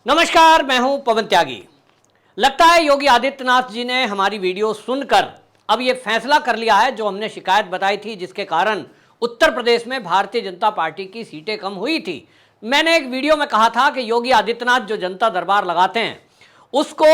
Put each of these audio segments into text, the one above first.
नमस्कार, मैं हूं पवन त्यागी। लगता है योगी आदित्यनाथ जी ने हमारी वीडियो सुनकर अब ये फैसला कर लिया है जो हमने शिकायत बताई थी, जिसके कारण उत्तर प्रदेश में भारतीय जनता पार्टी की सीटें कम हुई थी। मैंने एक वीडियो में कहा था कि योगी आदित्यनाथ जो जनता दरबार लगाते हैं उसको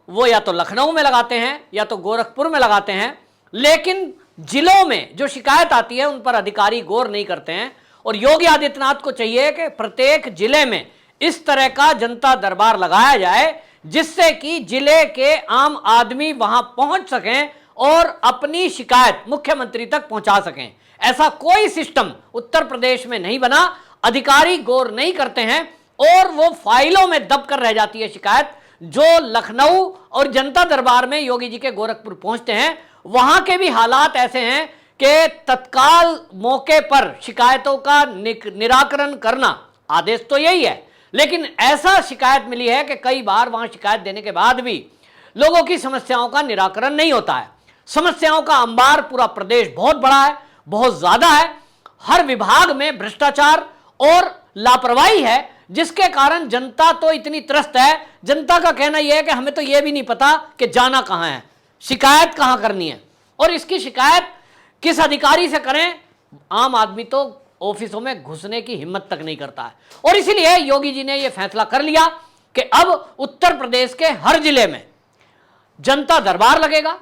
वो या तो लखनऊ में लगाते हैं या तो गोरखपुर में लगाते हैं, लेकिन जिलों में जो शिकायत आती है उन पर अधिकारी गौर नहीं करते हैं। और योगी आदित्यनाथ को चाहिए कि प्रत्येक जिले में इस तरह का जनता दरबार लगाया जाए जिससे कि जिले के आम आदमी वहां पहुंच सकें और अपनी शिकायत मुख्यमंत्री तक पहुंचा सकें। ऐसा कोई सिस्टम उत्तर प्रदेश में नहीं बना, अधिकारी गौर नहीं करते हैं और वो फाइलों में दबकर रह जाती है शिकायत। जो लखनऊ और जनता दरबार में योगी जी के गोरखपुर पहुंचते हैं वहां के भी हालात ऐसे हैं कि तत्काल मौके पर शिकायतों का निराकरण करना आदेश तो यही है, लेकिन ऐसा शिकायत मिली है कि कई बार वहां शिकायत देने के बाद भी लोगों की समस्याओं का निराकरण नहीं होता है। समस्याओं का अंबार पूरा प्रदेश बहुत बड़ा है, बहुत ज्यादा है। हर विभाग में भ्रष्टाचार और लापरवाही है, जिसके कारण जनता तो इतनी त्रस्त है। जनता का कहना यह है कि हमें तो यह भी नहीं पता कि जाना कहां है, शिकायत कहां करनी है और इसकी शिकायत किस अधिकारी से करें। आम आदमी तो ऑफिसों में घुसने की हिम्मत तक नहीं करता है। और इसीलिए योगी जी ने यह फैसला कर लिया कि अब उत्तर प्रदेश के हर जिले में जनता दरबार लगेगा,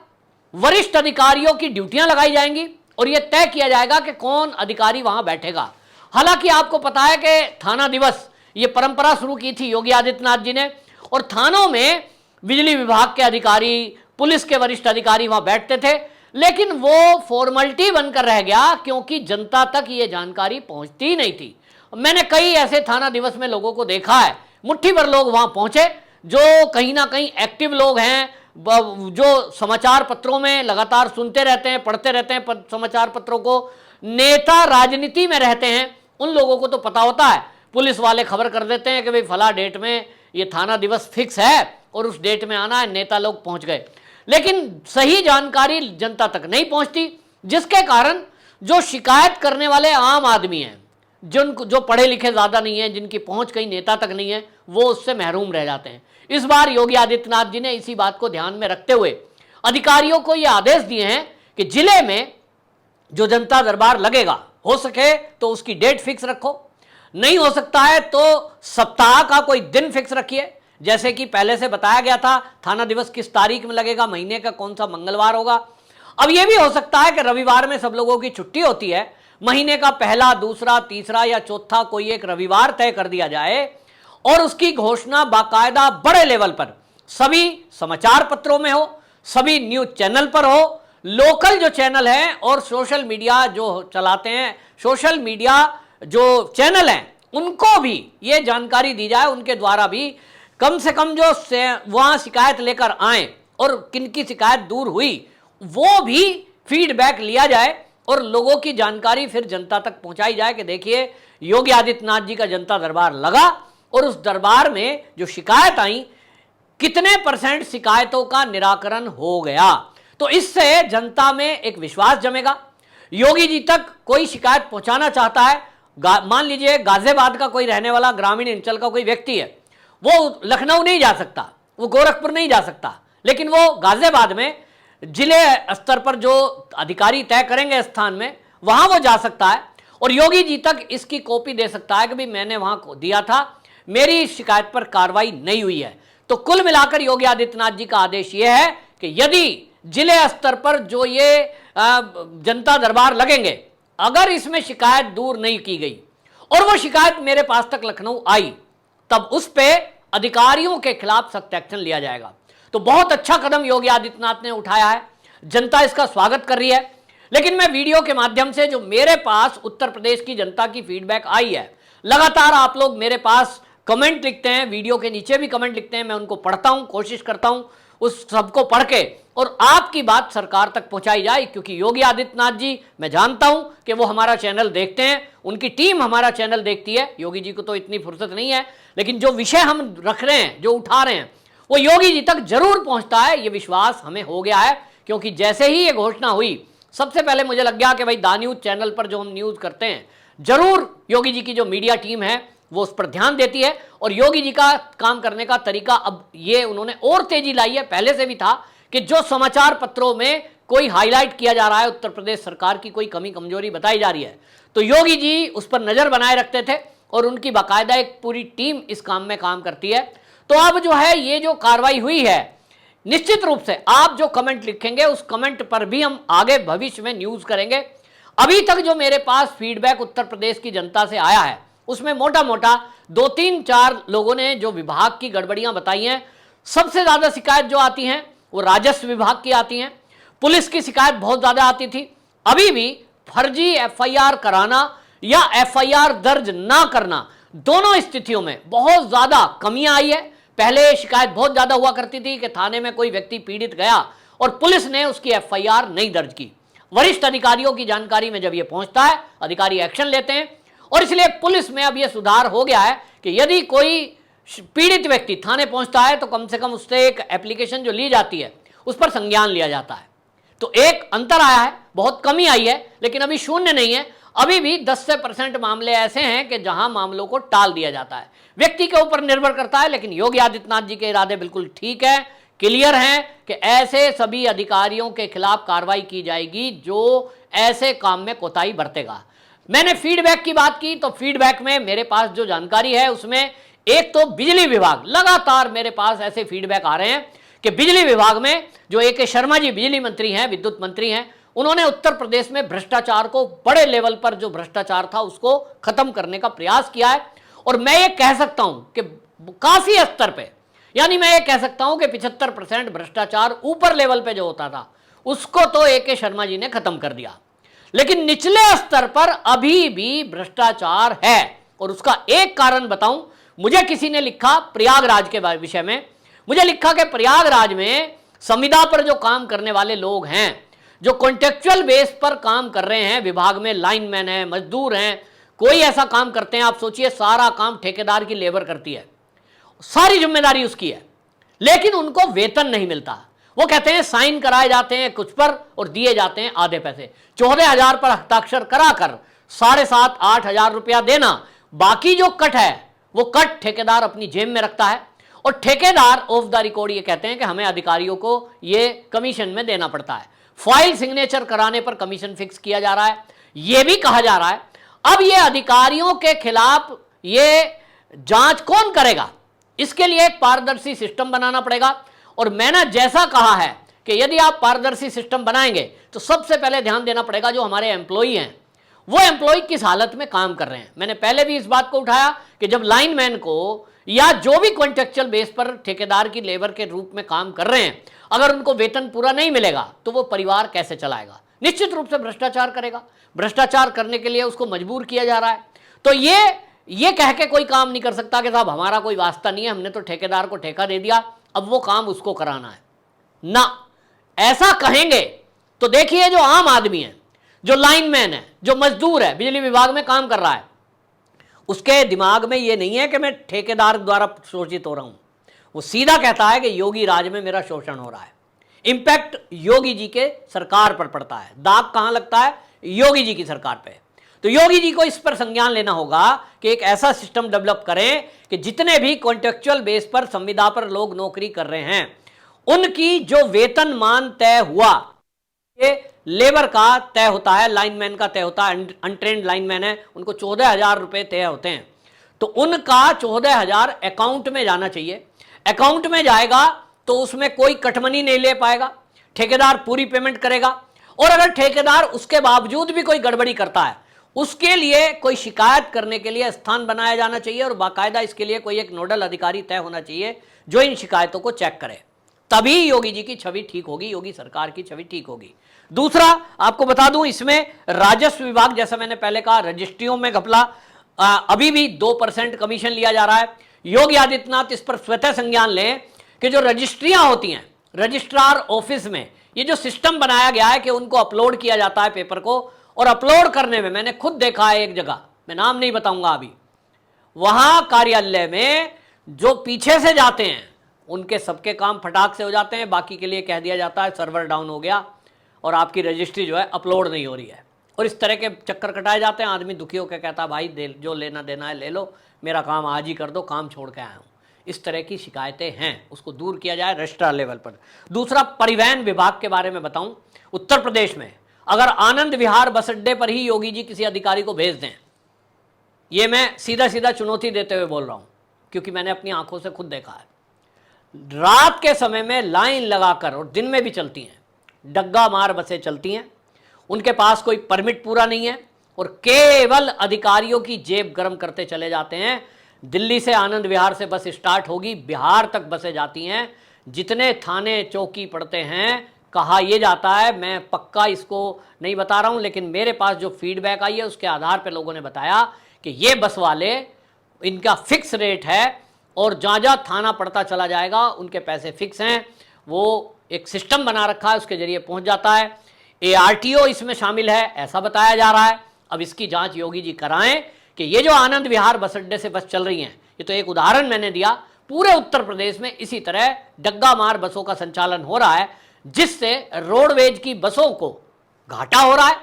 वरिष्ठ अधिकारियों की ड्यूटियां लगाई जाएंगी और यह तय किया जाएगा कि कौन अधिकारी वहां बैठेगा। हालांकि आपको पता है कि थाना दिवस ये परंपरा शुरू की थी योगी आदित्यनाथ जी ने, और थानों में बिजली विभाग के अधिकारी, पुलिस के वरिष्ठ अधिकारी वहां बैठते थे, लेकिन वो फॉर्मेलिटी बनकर रह गया क्योंकि जनता तक ये जानकारी पहुंचती ही नहीं थी। मैंने कई ऐसे थाना दिवस में लोगों को देखा है, मुट्ठी भर लोग वहां पहुंचे जो कहीं ना कहीं एक्टिव लोग हैं, जो समाचार पत्रों में लगातार सुनते रहते हैं, पढ़ते रहते हैं समाचार पत्रों को, नेता राजनीति में रहते हैं। उन लोगों को तो पता होता है, पुलिस वाले खबर कर देते हैं कि भाई फला डेट में ये थाना दिवस फिक्स है और उस डेट में आना है, नेता लोग पहुंच गए। लेकिन सही जानकारी जनता तक नहीं पहुंचती, जिसके कारण जो शिकायत करने वाले आम आदमी हैं, जो पढ़े लिखे ज्यादा नहीं है, जिनकी पहुंच कहीं नेता तक नहीं है, वो उससे महरूम रह जाते हैं। इस बार योगी आदित्यनाथ जी ने इसी बात को ध्यान में रखते हुए अधिकारियों को यह आदेश दिए हैं कि जिले में जो जनता दरबार लगेगा, हो सके तो उसकी डेट फिक्स रखो, नहीं हो सकता है तो सप्ताह का कोई दिन फिक्स रखिए। जैसे कि पहले से बताया गया था थाना दिवस किस तारीख में लगेगा, महीने का कौन सा मंगलवार होगा। अब यह भी हो सकता है कि रविवार में सब लोगों की छुट्टी होती है, महीने का पहला, दूसरा, तीसरा या चौथा कोई एक रविवार तय कर दिया जाए और उसकी घोषणा बाकायदा बड़े लेवल पर सभी समाचार पत्रों में हो, सभी न्यूज चैनल पर हो, लोकल जो चैनल हैं और सोशल मीडिया जो चलाते हैं, सोशल मीडिया जो चैनल हैं उनको भी ये जानकारी दी जाए, उनके द्वारा भी कम से कम जो वहां शिकायत लेकर आए और किनकी शिकायत दूर हुई वो भी फीडबैक लिया जाए और लोगों की जानकारी फिर जनता तक पहुंचाई जाए कि देखिए योगी आदित्यनाथ जी का जनता दरबार लगा और उस दरबार में जो शिकायत आई कितने % शिकायतों का निराकरण हो गया। तो इससे जनता में एक विश्वास जमेगा। योगी जी तक कोई शिकायत पहुंचाना चाहता है, मान लीजिए गाजियाबाद का कोई रहने वाला ग्रामीण अंचल का कोई व्यक्ति है, वो लखनऊ नहीं जा सकता, वो गोरखपुर नहीं जा सकता, लेकिन वो गाजियाबाद में जिले स्तर पर जो अधिकारी तय करेंगे स्थान में वहां वो जा सकता है और योगी जी तक इसकी कॉपी दे सकता है कि भाई मैंने वहां दिया था, मेरी शिकायत पर कार्रवाई नहीं हुई है। तो कुल मिलाकर योगी आदित्यनाथ जी का आदेश यह है कि यदि जिले स्तर पर जो ये जनता दरबार लगेंगे, अगर इसमें शिकायत दूर नहीं की गई और वो शिकायत मेरे पास तक लखनऊ आई, तब उस पे अधिकारियों के खिलाफ सख्त एक्शन लिया जाएगा। तो बहुत अच्छा कदम योगी आदित्यनाथ ने उठाया है, जनता इसका स्वागत कर रही है। लेकिन मैं वीडियो के माध्यम से जो मेरे पास उत्तर प्रदेश की जनता की फीडबैक आई है, लगातार आप लोग मेरे पास कमेंट लिखते हैं, वीडियो के नीचे भी कमेंट लिखते हैं, मैं उनको पढ़ता हूं, कोशिश करता हूं उस सबको पढ़ के और आपकी बात सरकार तक पहुंचाई जाए। क्योंकि योगी आदित्यनाथ जी, मैं जानता हूं कि वो हमारा चैनल देखते हैं, उनकी टीम हमारा चैनल देखती है, योगी जी को तो इतनी फुर्सत नहीं है, लेकिन जो विषय हम रख रहे हैं, जो उठा रहे हैं, वो योगी जी तक जरूर पहुंचता है, ये विश्वास हमें हो गया है। क्योंकि जैसे ही ये घोषणा हुई, सबसे पहले मुझे लग गया कि भाई दा न्यूज चैनल पर जो हम न्यूज करते हैं, जरूर योगी जी की जो मीडिया टीम है वो उस पर ध्यान देती है। और योगी जी का काम करने का तरीका अब ये उन्होंने और तेजी लाई है, पहले से भी था कि जो समाचार पत्रों में कोई हाईलाइट किया जा रहा है, उत्तर प्रदेश सरकार की कोई कमी कमजोरी बताई जा रही है, तो योगी जी उस पर नजर बनाए रखते थे और उनकी बाकायदा एक पूरी टीम इस काम में काम करती है। तो अब जो है ये जो कार्रवाई हुई है, निश्चित रूप से आप जो कमेंट लिखेंगे उस कमेंट पर भी हम आगे भविष्य में न्यूज करेंगे। अभी तक जो मेरे पास फीडबैक उत्तर प्रदेश की जनता से आया है उसमें मोटा मोटा 2-3-4 लोगों ने जो विभाग की गड़बड़ियां बताई हैं। सबसे ज्यादा शिकायत जो आती हैं वो राजस्व विभाग की आती हैं, पुलिस की शिकायत बहुत ज्यादा आती थी। अभी भी फर्जी एफआईआर कराना या एफआईआर दर्ज ना करना, दोनों स्थितियों में बहुत ज्यादा कमियां आई है। पहले शिकायत बहुत ज्यादा हुआ करती थी कि थाने में कोई व्यक्ति पीड़ित गया और पुलिस ने उसकी एफआईआर नहीं दर्ज की। वरिष्ठ अधिकारियों की जानकारी में जब यह पहुंचता है अधिकारी एक्शन लेते हैं और इसलिए पुलिस में अब यह सुधार हो गया है कि यदि कोई पीड़ित व्यक्ति थाने पहुंचता है तो कम से कम उससे एक एप्लीकेशन जो ली जाती है उस पर संज्ञान लिया जाता है। तो एक अंतर आया है, बहुत कमी आई है, लेकिन अभी शून्य नहीं है। अभी भी 10% मामले ऐसे हैं कि जहां मामलों को टाल दिया जाता है। व्यक्ति के ऊपर निर्भर करता है, लेकिन योगी आदित्यनाथ जी के इरादे बिल्कुल ठीक है, क्लियर हैं कि ऐसे सभी अधिकारियों के खिलाफ कार्रवाई की जाएगी जो ऐसे काम में कोताही बरतेगा। मैंने फीडबैक की बात की तो फीडबैक में मेरे पास जो जानकारी है उसमें एक तो बिजली विभाग, लगातार मेरे पास ऐसे फीडबैक आ रहे हैं कि बिजली विभाग में जो ए.के. शर्मा जी बिजली मंत्री हैं, विद्युत मंत्री हैं, उन्होंने उत्तर प्रदेश में भ्रष्टाचार को, बड़े लेवल पर जो भ्रष्टाचार था उसको खत्म करने का प्रयास किया है। और मैं ये कह सकता हूं कि काफी स्तर पे, यानी मैं ये कह सकता हूं कि 75% भ्रष्टाचार ऊपर लेवल पे जो होता था उसको तो ए.के. शर्मा जी ने खत्म कर दिया, लेकिन निचले स्तर पर अभी भी भ्रष्टाचार है। और उसका एक कारण बताऊं, मुझे किसी ने लिखा प्रयागराज के विषय में, मुझे लिखा कि प्रयागराज में संविदा पर जो काम करने वाले लोग हैं, जो कॉन्ट्रेक्चुअल बेस पर काम कर रहे हैं, विभाग में लाइनमैन हैं, मजदूर हैं, कोई ऐसा काम करते हैं, आप सोचिए सारा काम ठेकेदार की लेबर करती है, सारी जिम्मेदारी उसकी है, लेकिन उनको वेतन नहीं मिलता। वो कहते हैं साइन कराए जाते हैं कुछ पर और दिए जाते हैं आधे पैसे। 14,000 पर हस्ताक्षर कराकर 7,500-8 हजार रुपया देना, बाकी जो कट है वो कट ठेकेदार अपनी जेब में रखता है। और ठेकेदार ऑफ द रिकॉर्ड ये कहते हैं कि हमें अधिकारियों को ये कमीशन में देना पड़ता है। फाइल सिग्नेचर कराने पर कमीशन फिक्स किया जा रहा है। यह भी कहा जा रहा है अब ये अधिकारियों के खिलाफ ये जांच कौन करेगा, इसके लिए एक पारदर्शी सिस्टम बनाना पड़ेगा। और मैंने जैसा कहा है कि यदि आप पारदर्शी सिस्टम बनाएंगे तो सबसे पहले ध्यान देना पड़ेगा जो हमारे एम्प्लॉई हैं, वो एम्प्लॉय किस हालत में काम कर रहे हैं। मैंने पहले भी इस बात को उठाया कि जब लाइनमैन को या जो भी कॉन्ट्रेक्चुअल बेस पर ठेकेदार की लेबर के रूप में काम कर रहे हैं, अगर उनको वेतन पूरा नहीं मिलेगा तो वो परिवार कैसे चलाएगा, निश्चित रूप से भ्रष्टाचार करेगा। भ्रष्टाचार करने के लिए उसको मजबूर किया जा रहा है। तो ये कह के कोई काम नहीं कर सकता कि साहब हमारा कोई वास्ता नहीं है, हमने तो ठेकेदार को ठेका दे दिया, अब वो काम उसको कराना है ना। ऐसा कहेंगे तो देखिए जो आम आदमी है, जो लाइनमैन है, जो मजदूर है, बिजली विभाग में काम कर रहा है, उसके दिमाग में ये नहीं है कि मैं ठेकेदार द्वारा शोषित हो रहा हूं। वो सीधा कहता है कि योगी राज में मेरा शोषण हो रहा है। इंपैक्ट योगी जी के सरकार पर पड़ता है, दाग कहां लगता है, योगी जी की सरकार पे। तो योगी जी को इस पर संज्ञान लेना होगा कि एक ऐसा सिस्टम डेवलप करें कि जितने भी कॉन्ट्रेक्चुअल बेस पर संविदा पर लोग नौकरी कर रहे हैं उनकी जो वेतनमान तय हुआ, ये लेबर का तय होता है, लाइनमैन का तय होता है, अनट्रेंड लाइनमैन है, उनको 14,000 रुपए तय होते हैं, तो उनका 14,000 अकाउंट में जाना चाहिए। अकाउंट में जाएगा तो उसमें कोई कटमनी नहीं ले पाएगा, ठेकेदार पूरी पेमेंट करेगा। और अगर ठेकेदार उसके बावजूद भी कोई गड़बड़ी करता है, उसके लिए कोई शिकायत करने के लिए स्थान बनाया जाना चाहिए और बाकायदा इसके लिए कोई एक नोडल अधिकारी तय होना चाहिए जो इन शिकायतों को चेक करे। तभी योगी जी की छवि ठीक होगी, योगी सरकार की छवि ठीक होगी। दूसरा आपको बता दूं, इसमें राजस्व विभाग, जैसा मैंने पहले कहा, रजिस्ट्रियों में घपला, अभी भी 2% कमीशन लिया जा रहा है। योगी आदित्यनाथ इस पर स्वतः संज्ञान लें कि जो रजिस्ट्रियां होती हैं, रजिस्ट्रार ऑफिस में ये जो सिस्टम बनाया गया है कि उनको अपलोड किया जाता है पेपर को, और अपलोड करने में मैंने खुद देखा है एक जगह, मैं नाम नहीं बताऊंगा अभी, वहां कार्यालय में जो पीछे से जाते हैं उनके सबके काम फटाक से हो जाते हैं, बाकी के लिए कह दिया जाता है सर्वर डाउन हो गया और आपकी रजिस्ट्री जो है अपलोड नहीं हो रही है। और इस तरह के चक्कर कटाए जाते हैं। आदमी दुखी होकर कहता भाई जो लेना देना है ले लो, मेरा काम आज ही कर दो, काम छोड़ के आया हूँ। इस तरह की शिकायतें हैं, उसको दूर किया जाए रजिस्ट्रार लेवल पर। दूसरा, परिवहन विभाग के बारे में बताऊं। उत्तर प्रदेश में अगर आनंद विहार बस अड्डे पर ही योगी जी किसी अधिकारी को भेज दें, ये मैं सीधा सीधा चुनौती देते हुए बोल रहा हूं, क्योंकि मैंने अपनी आंखों से खुद देखा है। रात के समय में लाइन लगाकर, और दिन में भी चलती हैं, डग्गा मार बसें चलती हैं, उनके पास कोई परमिट पूरा नहीं है और केवल अधिकारियों की जेब गर्म करते चले जाते हैं। दिल्ली से आनंद विहार से बस स्टार्ट होगी, बिहार तक बसें जाती हैं। जितने थाने चौकी पड़ते हैं, कहा यह जाता है, मैं पक्का इसको नहीं बता रहा हूं, लेकिन मेरे पास जो फीडबैक आई है उसके आधार पर लोगों ने बताया कि ये बस वाले, इनका फिक्स रेट है और जहाँ जहाँ थाना पड़ता चला जाएगा उनके पैसे फिक्स हैं। वो एक सिस्टम बना रखा है, उसके जरिए पहुंच जाता है। ARTO इसमें शामिल है, ऐसा बताया जा रहा है। अब इसकी जांच योगी जी कराएं कि ये जो आनंद विहार बस अड्डे से बस चल रही हैं, ये तो एक उदाहरण मैंने दिया, पूरे उत्तर प्रदेश में इसी तरह डग्गा मार बसों का संचालन हो रहा है, जिससे रोडवेज की बसों को घाटा हो रहा है।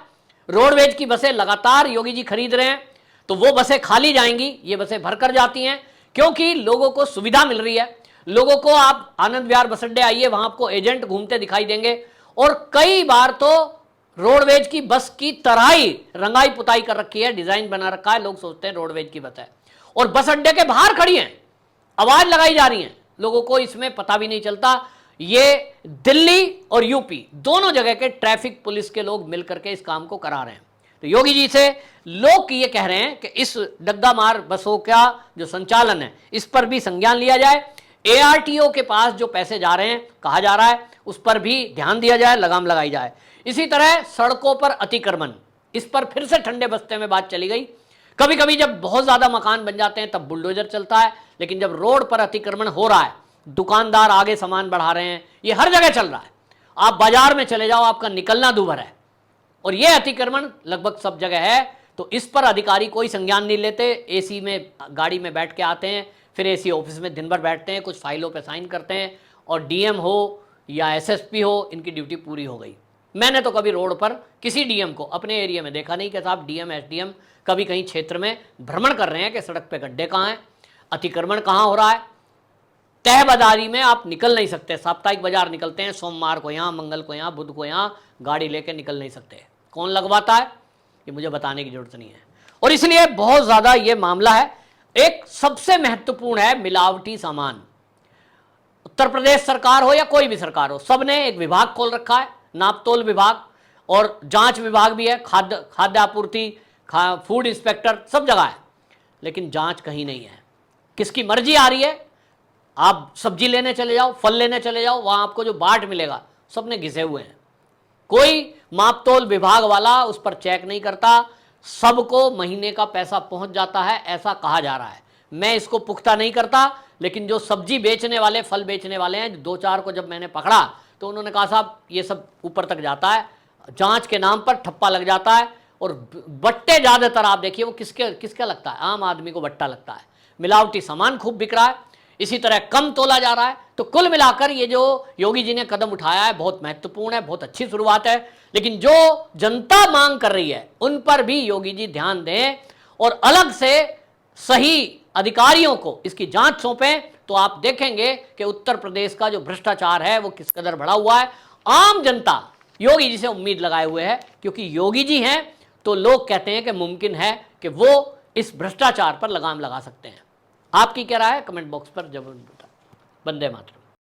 रोडवेज की बसें लगातार योगी जी खरीद रहे हैं, तो वो बसें खाली जाएंगी, ये बसें भरकर जाती हैं, क्योंकि लोगों को सुविधा मिल रही है। लोगों को आप आनंद विहार बस अड्डे आइए, वहां आपको एजेंट घूमते दिखाई देंगे, और कई बार तो रोडवेज की बस की तरह ही रंगाई पुताई कर रखी है, डिजाइन बना रखा है, लोग सोचते हैं रोडवेज की बस है, और बस अड्डे के बाहर खड़ी हैं, आवाज लगाई जा रही है, लोगों को इसमें पता भी नहीं चलता। ये दिल्ली और यूपी दोनों जगह के ट्रैफिक पुलिस के लोग मिलकर के इस काम को करा रहे हैं। तो योगी जी से लोग ये कह रहे हैं कि इस डग्गा मार बसों का जो संचालन है, इस पर भी संज्ञान लिया जाए। ARTO के पास जो पैसे जा रहे हैं, कहा जा रहा है, उस पर भी ध्यान दिया जाए, लगाम लगाई जाए। इसी तरह सड़कों पर अतिक्रमण, इस पर फिर से ठंडे बस्ते में बात चली गई। कभी कभी जब बहुत ज्यादा मकान बन जाते हैं तब बुलडोजर चलता है, लेकिन जब रोड पर अतिक्रमण हो रहा है, दुकानदार आगे सामान बढ़ा रहे हैं, ये हर जगह चल रहा है। आप बाजार में चले जाओ, आपका निकलना दूभर है, और ये अतिक्रमण लगभग सब जगह है। तो इस पर अधिकारी कोई संज्ञान नहीं लेते। AC में गाड़ी में बैठ के आते हैं, फिर AC ऑफिस में दिन भर बैठते हैं, कुछ फाइलों पे साइन करते हैं, और DM हो या SSP हो, इनकी ड्यूटी पूरी हो गई। मैंने तो कभी रोड पर किसी DM को अपने एरिया में देखा नहीं कि साहब DM SDM कभी कहीं क्षेत्र में भ्रमण कर रहे हैं कि सड़क पे गड्ढे कहाँ हैं, अतिक्रमण कहाँ हो रहा है। तय बाजारी में आप निकल नहीं सकते। साप्ताहिक बाजार निकलते हैं, सोमवार को यहाँ, मंगल को यहाँ, बुध को यहाँ, गाड़ी लेके निकल नहीं सकते। कौन लगवाता है ये मुझे बताने की जरूरत नहीं है। और इसलिए बहुत ज्यादा ये मामला है। एक सबसे महत्वपूर्ण है मिलावटी सामान। उत्तर प्रदेश सरकार हो या कोई भी सरकार हो, सबने एक विभाग खोल रखा है, नापतोल विभाग, और जांच विभाग भी है, खाद्य आपूर्ति, फूड इंस्पेक्टर, सब जगह है, लेकिन जांच कहीं नहीं है। किसकी मर्जी आ रही है, आप सब्जी लेने चले जाओ, फल लेने चले जाओ, वहां आपको जो बाट मिलेगा सबने घिसे हुए हैं। कोई मापतोल विभाग वाला उस पर चेक नहीं करता, सबको महीने का पैसा पहुंच जाता है, ऐसा कहा जा रहा है। मैं इसको पुख्ता नहीं करता, लेकिन जो सब्जी बेचने वाले, फल बेचने वाले हैं, 2-4 को जब मैंने पकड़ा तो उन्होंने कहा साहब ये सब ऊपर तक जाता है, जांच के नाम पर ठप्पा लग जाता है। और बट्टे ज्यादातर आप देखिए वो किसके लगता है, आम आदमी को बट्टा लगता है। मिलावटी सामान खूब बिक रहा है, इसी तरह कम तोला जा रहा है। तो कुल मिलाकर ये जो योगी जी ने कदम उठाया है बहुत महत्वपूर्ण है, बहुत अच्छी शुरुआत है, लेकिन जो जनता मांग कर रही है उन पर भी योगी जी ध्यान दें और अलग से सही अधिकारियों को इसकी जांच सौंपें। तो आप देखेंगे कि उत्तर प्रदेश का जो भ्रष्टाचार है वो किस कदर बढ़ा हुआ है। आम जनता योगी जी से उम्मीद लगाए हुए है, क्योंकि योगी जी हैं तो लोग कहते हैं कि मुमकिन है कि वो इस भ्रष्टाचार पर लगाम लगा सकते हैं। आपकी क्या राय है, कमेंट बॉक्स पर जरूर बताएं। वंदे मातरम।